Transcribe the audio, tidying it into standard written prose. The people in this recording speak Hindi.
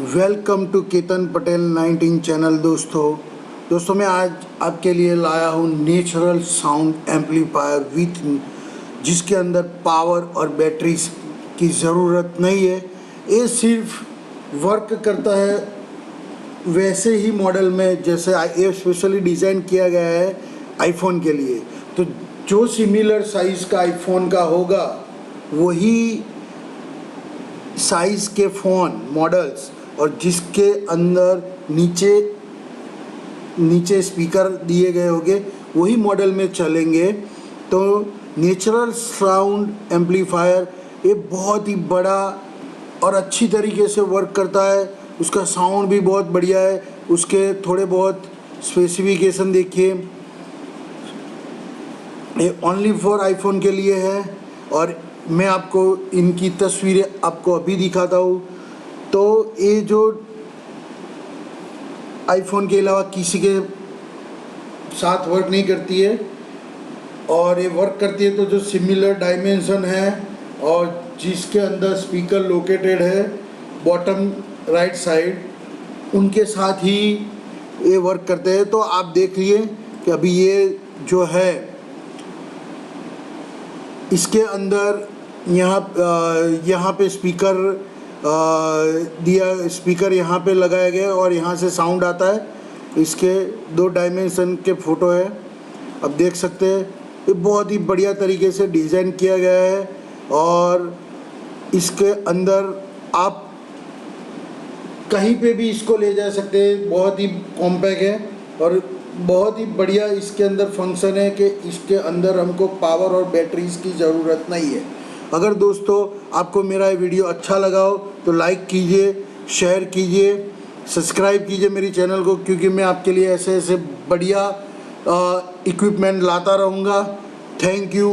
Welcome to Ketan Patel 19 channel. दोस्तों मैं आज आपके लिए लाया हूँ नेचुरल साउंड एम्पलीफायर विथ जिसके अंदर पावर और बैटरी की ज़रूरत नहीं है। ये सिर्फ वर्क करता है वैसे ही मॉडल में जैसे ये स्पेशली डिज़ाइन किया गया है आईफोन के लिए। तो जो सिमिलर साइज़ का आईफोन का होगा वही साइज़ के फ़ोन मॉडल्स और जिसके अंदर नीचे स्पीकर दिए गए होंगे वही मॉडल में चलेंगे। तो नेचुरल साउंड एम्पलीफायर ये बहुत ही बड़ा और अच्छी तरीके से वर्क करता है। उसका साउंड भी बहुत बढ़िया है। उसके थोड़े बहुत स्पेसिफिकेशन देखिए, ये ओनली फॉर आईफोन के लिए है और मैं आपको इनकी तस्वीरें आपको अभी दिखाता हूँ। तो ये जो आईफोन के अलावा किसी के साथ वर्क नहीं करती है और ये वर्क करती है तो जो सिमिलर डायमेंशन है और जिसके अंदर स्पीकर लोकेटेड है बॉटम राइट साइड उनके साथ ही ये वर्क करते हैं। तो आप देख लिए कि अभी ये जो है इसके अंदर यहाँ पे स्पीकर स्पीकर यहाँ पे लगाया गया है और यहाँ से साउंड आता है। इसके 2 डायमेंशन के फ़ोटो है, अब देख सकते हैं। ये बहुत ही बढ़िया तरीके से डिज़ाइन किया गया है और इसके अंदर आप कहीं पे भी इसको ले जा सकते हैं। बहुत ही कॉम्पैक्ट है और बहुत ही बढ़िया इसके अंदर फंक्शन है कि इसके अंदर हमको पावर और बैटरीज की ज़रूरत नहीं है। अगर दोस्तों आपको मेरा ये वीडियो अच्छा लगा हो तो लाइक कीजिए, शेयर कीजिए, सब्सक्राइब कीजिए मेरी चैनल को, क्योंकि मैं आपके लिए ऐसे बढ़िया इक्विपमेंट लाता रहूँगा। Thank you.